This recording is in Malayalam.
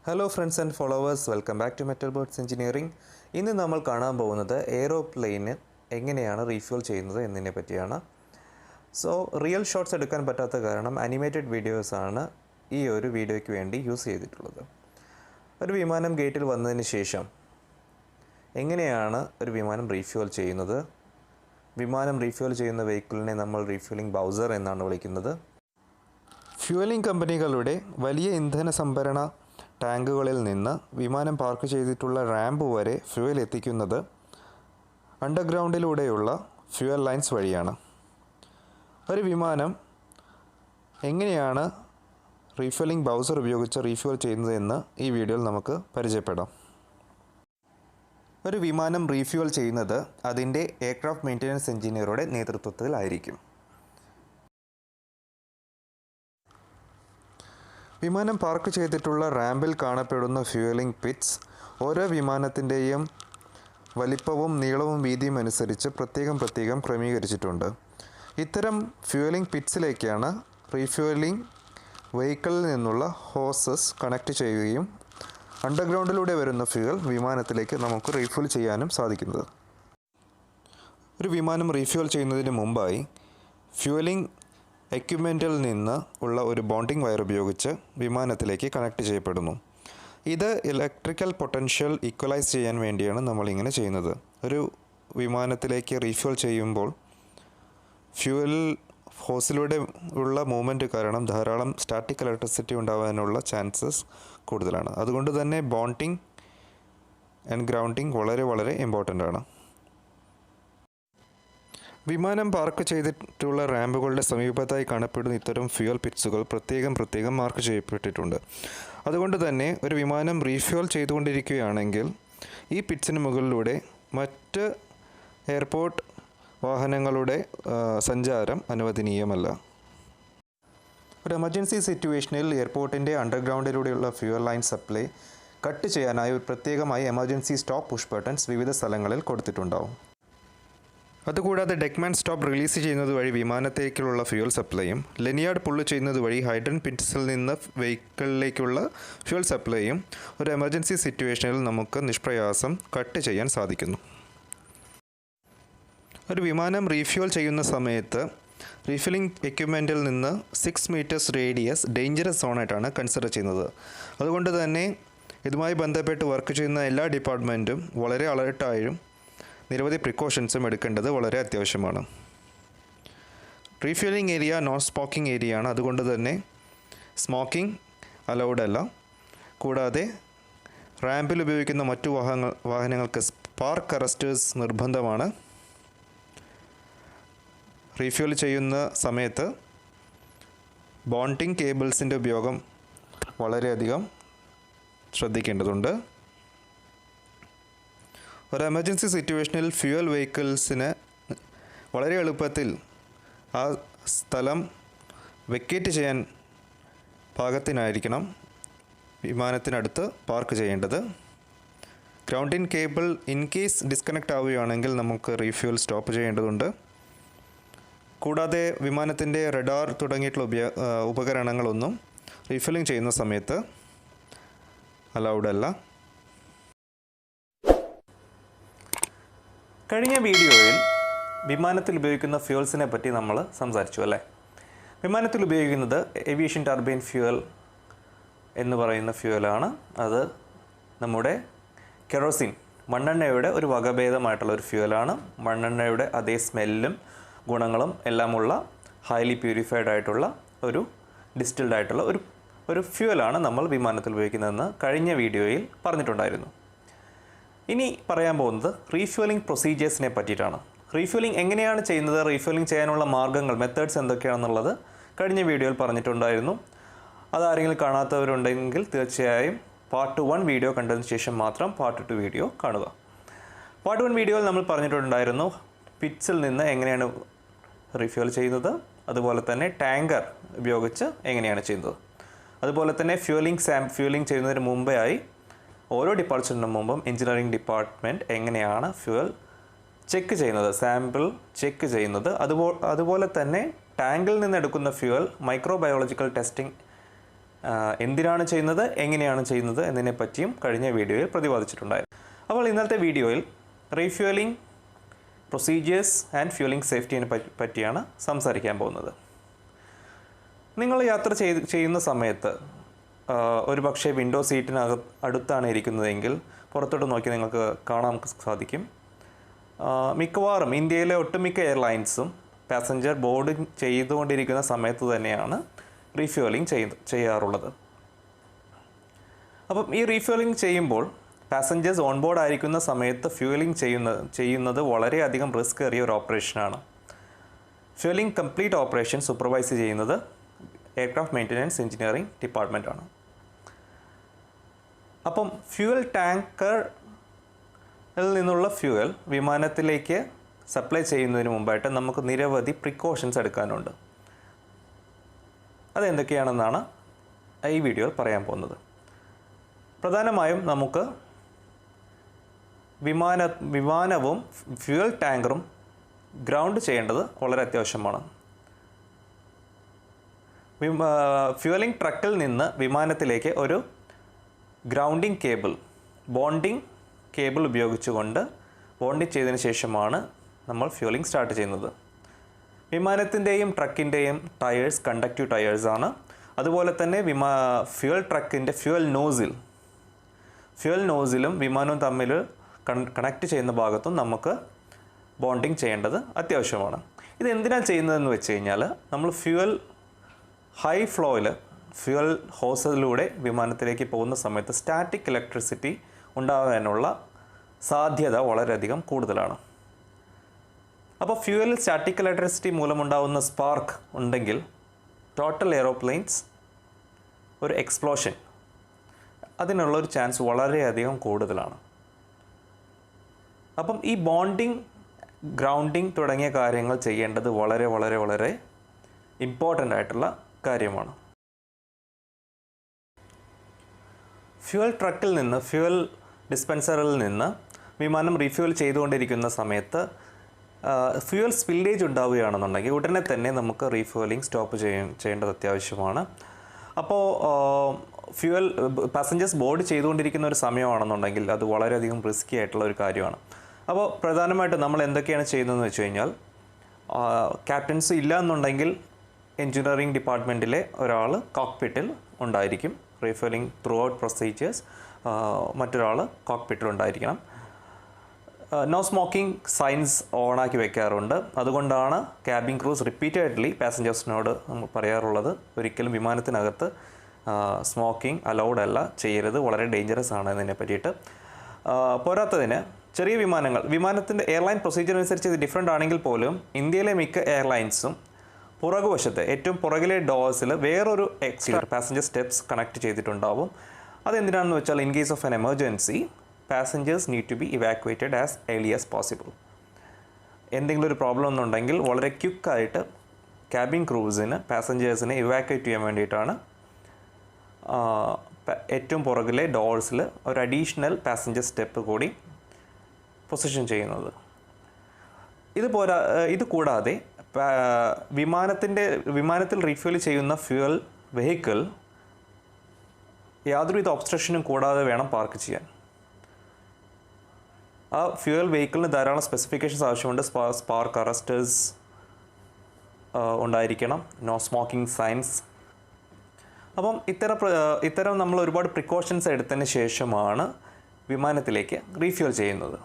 Hello friends and followers, welcome back to Metal Birds Engineering. ഇന്ന് നമ്മൾ കാണാൻ പോകുന്നത് എയ്റോപ്ലെയിന് എങ്ങനെയാണ് റീഫ്യൂൽ ചെയ്യുന്നത് എന്നതിനെ പറ്റിയാണ്. സോ റിയൽ ഷോട്ട്സ് എടുക്കാൻ പറ്റാത്ത കാരണം അനിമേറ്റഡ് വീഡിയോസാണ് ഈ ഒരു വീഡിയോയ്ക്ക് വേണ്ടി യൂസ് ചെയ്തിട്ടുള്ളത്. ഒരു വിമാനം ഗേറ്റിൽ വന്നതിന് ശേഷം എങ്ങനെയാണ് ഒരു വിമാനം റീഫ്യൂൽ ചെയ്യുന്നത്? വിമാനം റീഫ്യൂൽ ചെയ്യുന്ന വെഹിക്കിളിനെ നമ്മൾ റീഫ്യൂലിംഗ് ബൗസർ എന്നാണ് വിളിക്കുന്നത്. ഫ്യൂവലിംഗ് കമ്പനികളുടെ വലിയ ഇന്ധന സംഭരണ ടാങ്കുകളിൽ നിന്ന് വിമാനം പാർക്ക് ചെയ്തിട്ടുള്ള റാമ്പ് വരെ ഫ്യൂവൽ എത്തിക്കുന്നത് അണ്ടർഗ്രൗണ്ടിലൂടെയുള്ള ഫ്യൂവൽ ലൈൻസ് വഴിയാണ്. ഒരു വിമാനം എങ്ങനെയാണ് റീഫ്യൂലിംഗ് ബൗസർ ഉപയോഗിച്ച് റീഫ്യൂൽ ചെയ്യുന്നതെന്ന് ഈ വീഡിയോയിൽ നമുക്ക് പരിചയപ്പെടാം. ഒരു വിമാനം റീഫ്യൂൽ ചെയ്യുന്നത് അതിൻ്റെ എയർക്രാഫ്റ്റ് മെയിൻ്റനൻസ് എഞ്ചിനീയറുടെ നേതൃത്വത്തിലായിരിക്കും. വിമാനം പാർക്ക് ചെയ്തിട്ടുള്ള റാമ്പിൽ കാണപ്പെടുന്ന ഫ്യൂവലിംഗ് പിറ്റ്സ് ഓരോ വിമാനത്തിൻ്റെയും വലിപ്പവും നീളവും വീതിയും അനുസരിച്ച് പ്രത്യേകം ക്രമീകരിച്ചിട്ടുണ്ട്. ഇത്തരം ഫ്യൂവലിംഗ് പിറ്റ്സിലേക്കാണ് റീഫ്യൂവലിംഗ് വെഹിക്കിളിൽ നിന്നുള്ള ഹോസസ് കണക്ട് ചെയ്യുകയും അണ്ടർഗ്രൗണ്ടിലൂടെ വരുന്ന ഫ്യൂവൽ വിമാനത്തിലേക്ക് നമുക്ക് റീഫ്യൂൽ ചെയ്യാനും സാധിക്കുന്നത്. ഒരു വിമാനം റീഫ്യൂൽ ചെയ്യുന്നതിന് മുമ്പായി ഫ്യൂവലിംഗ് എക്യുപ്മെൻറ്റിൽ നിന്ന് ഉള്ള ഒരു ബോണ്ടിംഗ് വയർ ഉപയോഗിച്ച് വിമാനത്തിലേക്ക് കണക്ട് ചെയ്യപ്പെടുന്നു. ഇത് ഇലക്ട്രിക്കൽ പൊട്ടൻഷ്യൽ ഈക്വലൈസ് ചെയ്യാൻ വേണ്ടിയാണ് നമ്മളിങ്ങനെ ചെയ്യുന്നത്. ഒരു വിമാനത്തിലേക്ക് റീഫ്യൂൽ ചെയ്യുമ്പോൾ ഫ്യൂവൽ ഹോസിലൂടെ ഉള്ള മൂവ്മെൻറ്റ് കാരണം ധാരാളം സ്റ്റാറ്റിക് ഇലക്ട്രിസിറ്റി ഉണ്ടാകാനുള്ള ചാൻസസ് കൂടുതലാണ്. അതുകൊണ്ട് തന്നെ ബോണ്ടിംഗ് ആൻഡ് ഗ്രൗണ്ടിങ് വളരെ ഇമ്പോർട്ടൻ്റ് ആണ്. വിമാനം പാർക്ക് ചെയ്തിട്ടുള്ള റാമ്പുകളുടെ സമീപത്തായി കാണപ്പെടുന്ന ഇത്തരം ഫ്യൂവൽ പിറ്റ്സുകൾ പ്രത്യേകം മാർക്ക് ചെയ്യപ്പെട്ടിട്ടുണ്ട്. അതുകൊണ്ട് തന്നെ ഒരു വിമാനം റീഫ്യൂൽ ചെയ്തുകൊണ്ടിരിക്കുകയാണെങ്കിൽ ഈ പിറ്റ്സിന് മുകളിലൂടെ മറ്റ് എയർപോർട്ട് വാഹനങ്ങളുടെ സഞ്ചാരം അനുവദനീയമല്ല. ഒരു എമർജൻസി സിറ്റുവേഷനിൽ എയർപോർട്ടിൻ്റെ അണ്ടർഗ്രൗണ്ടിലൂടെയുള്ള ഫ്യൂവൽ ലൈൻ സപ്ലൈ കട്ട് ചെയ്യാനായി പ്രത്യേകമായി എമർജൻസി സ്റ്റോപ്പ് പുഷ് ബട്ടൺസ് വിവിധ സ്ഥലങ്ങളിൽ കൊടുത്തിട്ടുണ്ടാവും. അതുകൂടാതെ ഡെക്മാൻ സ്റ്റോപ്പ് റിലീസ് ചെയ്യുന്നത് വഴി വിമാനത്തേക്കുള്ള ഫ്യൂവൽ സപ്ലൈയും ലെനിയാർഡ് പുള്ള് ചെയ്യുന്നത് വഴി ഹൈഡ്രൻ പിറ്റ്സിൽ നിന്ന് വെഹിക്കിളിലേക്കുള്ള ഫ്യൂവൽ സപ്ലൈയും ഒരു എമർജൻസി സിറ്റുവേഷനിൽ നമുക്ക് നിഷ്പ്രയാസം കട്ട് ചെയ്യാൻ സാധിക്കുന്നു. ഒരു വിമാനം റീഫ്യൂൽ ചെയ്യുന്ന സമയത്ത് റീഫില്ലിംഗ് എക്യുപ്മെൻറ്റിൽ നിന്ന് 6 മീറ്റേഴ്സ് റേഡിയസ് ഡേഞ്ചറസ് സോണായിട്ടാണ് കൺസിഡർ ചെയ്യുന്നത്. അതുകൊണ്ട് തന്നെ ഇതുമായി ബന്ധപ്പെട്ട് വർക്ക് ചെയ്യുന്ന എല്ലാ ഡിപ്പാർട്ട്മെൻറ്റും വളരെ അലർട്ടായും നിരവധി പ്രിക്കോഷൻസും എടുക്കേണ്ടത് വളരെ അത്യാവശ്യമാണ്. Refuelling area non smoking area ആണ്. അതുകൊണ്ട് തന്നെ സ്മോക്കിംഗ് അലൗഡ് അല്ല. കൂടാതെ റാമ്പിൽ ഉപയോഗിക്കുന്ന മറ്റു വാഹനങ്ങൾക്ക് പാർക്ക് അറസ്റ്റേഴ്സ് നിർബന്ധമാണ്. റീഫ്യൂൽ ചെയ്യുന്ന സമയത്ത് ബോണ്ടിംഗ് കേബിൾസിൻ്റെ ഉപയോഗം വളരെയധികം ശ്രദ്ധിക്കേണ്ടതുണ്ട്. ഒരു എമർജൻസി സിറ്റുവേഷനിൽ ഫ്യൂവൽ വെഹിക്കിൾസിന് വളരെ എളുപ്പത്തിൽ ആ സ്ഥലം വെക്കേറ്റ് ചെയ്യാൻ പാകത്തിനായിരിക്കണം വിമാനത്തിനടുത്ത് പാർക്ക് ചെയ്യേണ്ടത്. Grounding cable in case disconnect ആവുകയാണെങ്കിൽ നമുക്ക് റീഫ്യൂൽ സ്റ്റോപ്പ് ചെയ്യേണ്ടതുണ്ട്. കൂടാതെ വിമാനത്തിൻ്റെ റഡാർ തുടങ്ങിയിട്ടുള്ള ഉപകരണങ്ങളൊന്നും റീഫില്ലിംഗ് ചെയ്യുന്ന സമയത്ത് അലൗഡ് അല്ല. കഴിഞ്ഞ വീഡിയോയിൽ വിമാനത്തിൽ ഉപയോഗിക്കുന്ന ഫ്യൂവൽസിനെ പറ്റി നമ്മൾ സംസാരിച്ചു അല്ലേ. വിമാനത്തിൽ ഉപയോഗിക്കുന്നത് ഏവിയേഷൻ ടർബൈൻ ഫ്യൂവൽ എന്ന് പറയുന്ന ഫ്യൂവലാണ്. അത് നമ്മുടെ കെറോസിൻ മണ്ണെണ്ണയുടെ ഒരു വകഭേദമായിട്ടുള്ള ഒരു ഫ്യൂവലാണ്. മണ്ണെണ്ണയുടെ അതേ സ്മെല്ലും ഗുണങ്ങളും എല്ലാമുള്ള ഹൈലി പ്യൂരിഫൈഡ് ആയിട്ടുള്ള ഒരു ഡിസ്റ്റിൽഡ് ആയിട്ടുള്ള ഒരു ഫ്യൂവലാണ് നമ്മൾ വിമാനത്തിൽ ഉപയോഗിക്കുന്നതെന്ന് കഴിഞ്ഞ വീഡിയോയിൽ പറഞ്ഞിട്ടുണ്ടായിരുന്നു. ഇനി പറയാൻ പോകുന്നത് റീഫ്യൂലിംഗ് പ്രൊസീജിയേഴ്സിനെ പറ്റിയിട്ടാണ്. റീഫ്യൂലിംഗ് എങ്ങനെയാണ് ചെയ്യുന്നത്, റീഫ്യൂലിംഗ് ചെയ്യാനുള്ള മാർഗ്ഗങ്ങൾ, മെത്തേഡ്സ് എന്തൊക്കെയാണെന്നുള്ളത് കഴിഞ്ഞ വീഡിയോയിൽ പറഞ്ഞിട്ടുണ്ടായിരുന്നു. അതാരെങ്കിലും കാണാത്തവരുണ്ടെങ്കിൽ തീർച്ചയായും പാർട്ട് 1 വീഡിയോ കണ്ടതിന് ശേഷം മാത്രം പാർട്ട് 2 വീഡിയോ കാണുക. പാർട്ട് 1 വീഡിയോയിൽ നമ്മൾ പറഞ്ഞിട്ടുണ്ടായിരുന്നു പിറ്റ്സിൽ നിന്ന് എങ്ങനെയാണ് റീഫ്യൂൽ ചെയ്യുന്നത്, അതുപോലെ തന്നെ ടാങ്കർ ഉപയോഗിച്ച് എങ്ങനെയാണ് ചെയ്യുന്നത്, അതുപോലെ തന്നെ ഫ്യൂവലിംഗ് ചെയ്യുന്നതിന് മുമ്പായി ഓരോ ഡിപ്പാർച്ചറിന് മുമ്പും എഞ്ചിനീയറിംഗ് ഡിപ്പാർട്ട്മെൻറ്റ് എങ്ങനെയാണ് ഫ്യൂവൽ ചെക്ക് ചെയ്യുന്നത്, സാമ്പിൾ ചെക്ക് ചെയ്യുന്നത്, അതുപോലെ തന്നെ ടാങ്കിൽ നിന്ന് എടുക്കുന്ന ഫ്യൂവൽ മൈക്രോബയോളജിക്കൽ ടെസ്റ്റിംഗ് എന്തിനാണ് ചെയ്യുന്നത്, എങ്ങനെയാണ് ചെയ്യുന്നത് എന്നതിനെ പറ്റിയും കഴിഞ്ഞ വീഡിയോയിൽ പ്രതിപാദിച്ചിട്ടുണ്ടായിരുന്നു. അപ്പോൾ ഇന്നത്തെ വീഡിയോയിൽ റീഫ്യൂലിംഗ് പ്രൊസീജിയേഴ്സ് ആൻഡ് ഫ്യൂലിംഗ് സേഫ്റ്റിയെ പറ്റിയാണ് സംസാരിക്കാൻ പോകുന്നത്. നിങ്ങൾ യാത്ര ചെയ്യുന്ന സമയത്ത് ഒരു പക്ഷേ വിൻഡോ അടുത്താണ് ഇരിക്കുന്നതെങ്കിൽ പുറത്തോട്ട് നോക്കി നിങ്ങൾക്ക് കാണാൻ സാധിക്കും. മിക്കവാറും ഇന്ത്യയിലെ ഒട്ടുമിക്ക എയർലൈൻസും പാസഞ്ചർ ബോർഡ് ചെയ്തുകൊണ്ടിരിക്കുന്ന സമയത്ത് തന്നെയാണ് റീഫ്യൂലിംഗ് ചെയ്യാറുള്ളത്. അപ്പം ഈ റീഫ്യൂലിംഗ് ചെയ്യുമ്പോൾ പാസഞ്ചേഴ്സ് ഓൺ ബോർഡ് ആയിരിക്കുന്ന സമയത്ത് ഫ്യൂലിംഗ് ചെയ്യുന്നത് വളരെയധികം റിസ്ക് ഏറിയ ഒരു ഓപ്പറേഷനാണ്. ഫ്യൂലിംഗ് കംപ്ലീറ്റ് ഓപ്പറേഷൻ സൂപ്പർവൈസ് ചെയ്യുന്നത് എയർക്രാഫ്റ്റ് മെയിൻ്റനൻസ് എഞ്ചിനീയറിംഗ് ഡിപ്പാർട്ട്മെൻറ്റാണ്. അപ്പം ഫ്യൂവൽ ടാങ്കറിൽ നിന്നുള്ള ഫ്യൂവൽ വിമാനത്തിലേക്ക് സപ്ലൈ ചെയ്യുന്നതിന് മുമ്പായിട്ട് നമുക്ക് നിരവധി പ്രിക്കോഷൻസ് എടുക്കാനുണ്ട്. അതെന്തൊക്കെയാണെന്നാണ് ഈ വീഡിയോയിൽ പറയാൻ പോകുന്നത്. പ്രധാനമായും നമുക്ക് വിമാനവും ഫ്യൂവൽ ടാങ്കറും ഗ്രൗണ്ട് ചെയ്യേണ്ടത് വളരെ അത്യാവശ്യമാണ്. ഫ്യൂവലിംഗ് ട്രക്കിൽ നിന്ന് വിമാനത്തിലേക്ക് ഒരു ഗ്രൗണ്ടിംഗ് കേബിൾ, ബോണ്ടിംഗ് കേബിൾ ഉപയോഗിച്ചുകൊണ്ട് ബോണ്ടിംഗ് ചെയ്തതിന് ശേഷമാണ് നമ്മൾ ഫ്യൂലിംഗ് സ്റ്റാർട്ട് ചെയ്യുന്നത്. വിമാനത്തിൻ്റെയും ട്രക്കിൻ്റെയും ടയേഴ്സ് കണ്ടക്റ്റീവ് ടയേഴ്സാണ്. അതുപോലെ തന്നെ ഫ്യൂവൽ ട്രക്കിൻ്റെ ഫ്യൂവൽ നോസിലും വിമാനവും തമ്മിൽ കണക്ട് ചെയ്യുന്ന ഭാഗത്തും നമുക്ക് ബോണ്ടിങ് ചെയ്യേണ്ടത് അത്യാവശ്യമാണ്. ഇത് എന്തിനാണ് ചെയ്യുന്നതെന്ന് വെച്ച് കഴിഞ്ഞാൽ നമ്മൾ ഹൈ ഫ്ലോയിൽ ഫ്യൂവൽ ഹോസിലൂടെ വിമാനത്തിലേക്ക് പോകുന്ന സമയത്ത് സ്റ്റാറ്റിക് ഇലക്ട്രിസിറ്റി ഉണ്ടാകാനുള്ള സാധ്യത വളരെയധികം കൂടുതലാണ്. അപ്പോൾ ഫ്യൂവലിൽ സ്റ്റാറ്റിക് ഇലക്ട്രിസിറ്റി മൂലമുണ്ടാകുന്ന സ്പാർക്ക് ഉണ്ടെങ്കിൽ ടോട്ടൽ എയറോപ്ലെയിൻസ് ഒരു എക്സ്പ്ലോഷൻ അതിനുള്ളൊരു ചാൻസ് വളരെയധികം കൂടുതലാണ്. അപ്പം ഈ ബോണ്ടിങ്, ഗ്രൗണ്ടിങ് തുടങ്ങിയ കാര്യങ്ങൾ ചെയ്യേണ്ടത് വളരെ വളരെ വളരെ ഇമ്പോർട്ടൻ്റ് ആയിട്ടുള്ള കാര്യമാണ്. ഫ്യൂവൽ ട്രക്കിൽ നിന്ന്, ഫ്യൂവൽ ഡിസ്പെൻസറിൽ നിന്ന് വിമാനം റീഫ്യൂൽ ചെയ്തുകൊണ്ടിരിക്കുന്ന സമയത്ത് ഫ്യൂവൽ സ്പില്ലേജ് ഉണ്ടാവുകയാണെന്നുണ്ടെങ്കിൽ ഉടനെ തന്നെ നമുക്ക് റീഫ്യൂലിംഗ് സ്റ്റോപ്പ് ചെയ്യേണ്ടത് അത്യാവശ്യമാണ്. അപ്പോൾ പാസഞ്ചേഴ്സ് ബോർഡ് ചെയ്തുകൊണ്ടിരിക്കുന്ന ഒരു സമയമാണെന്നുണ്ടെങ്കിൽ അത് വളരെയധികം റിസ്ക്കി ആയിട്ടുള്ള ഒരു കാര്യമാണ്. അപ്പോൾ പ്രധാനമായിട്ടും നമ്മൾ എന്തൊക്കെയാണ് ചെയ്യുന്നതെന്ന് വെച്ച് കഴിഞ്ഞാൽ, ക്യാപ്റ്റൻസ് ഇല്ല എന്നുണ്ടെങ്കിൽ എഞ്ചിനീയറിംഗ് ഡിപ്പാർട്ട്മെൻറ്റിലെ ഒരാൾ കോക്ക്പിറ്റിൽ ഉണ്ടായിരിക്കും. റീഫ്യൂലിംഗ് ത്രൂ ഔട്ട് പ്രൊസീജിയേഴ്സ് മറ്റൊരാൾ കോക്ക്പിറ്റിൽ ഉണ്ടായിരിക്കണം. നോ സ്മോക്കിംഗ് സൈൻസ് ഓണാക്കി വെക്കാറുണ്ട്. അതുകൊണ്ടാണ് ക്യാബിൻ ക്രൂസ് റിപ്പീറ്റഡ്ലി പാസഞ്ചേഴ്സിനോട് നമ്മൾ പറയാറുള്ളത്, ഒരിക്കലും വിമാനത്തിനകത്ത് സ്മോക്കിംഗ് അലൗഡ് അല്ല, ചെയ്യരുത്, വളരെ ഡേഞ്ചറസ് ആണ് എന്നതിനെ പറ്റിയിട്ട്. പോരാത്തതിന് ചെറിയ വിമാനത്തിൻ്റെ എയർലൈൻ പ്രൊസീജിയർ അനുസരിച്ച് ഇത് ഡിഫറെൻ്റ് ആണെങ്കിൽ പോലും ഇന്ത്യയിലെ മിക്ക എയർലൈൻസും പുറകുവശത്ത് ഏറ്റവും പുറകിലെ ഡോഴ്സിൽ വേറൊരു പാസഞ്ചർ സ്റ്റെപ്സ് കണക്ട് ചെയ്തിട്ടുണ്ടാവും. അതെന്തിനാണെന്ന് വെച്ചാൽ, in case of an emergency passengers need to be evacuated as early as possible. എന്തെങ്കിലും ഒരു പ്രോബ്ലം ഒന്നുണ്ടെങ്കിൽ വളരെ ക്വിക്കായിട്ട് ക്യാബിൻ ക്രൂസിന് പാസഞ്ചേഴ്സിനെ ഇവാക്യുവേറ്റ് ചെയ്യാൻ വേണ്ടിയിട്ടാണ് ഏറ്റവും പുറകിലെ ഡോഴ്സിൽ ഒരു അഡീഷണൽ പാസഞ്ചർ സ്റ്റെപ്പ് കൂടി പൊസിഷൻ ചെയ്യുന്നത്. ഇത് കൂടാതെ വിമാനത്തിൽ റീഫ്യൂൽ ചെയ്യുന്ന ഫ്യൂവൽ വെഹിക്കിൾ യാതൊരുവിധ ഒബ്സ്ട്രക്ഷനും കൂടാതെ വേണം പാർക്ക് ചെയ്യാൻ. ആ ഫ്യൂവൽ വെഹിക്കിളിന് ധാരാളം സ്പെസിഫിക്കേഷൻസ് ആവശ്യമുണ്ട്. സ്പാർക്ക് അറസ്റ്റേഴ്സ് ഉണ്ടായിരിക്കണം, നോ സ്മോക്കിംഗ് സൈൻസ്. അപ്പം ഇത്തരം നമ്മൾ ഒരുപാട് പ്രിക്കോഷൻസ് എടുത്തതിന് ശേഷമാണ് വിമാനത്തിലേക്ക് റീഫ്യൂൽ ചെയ്യുന്നത്.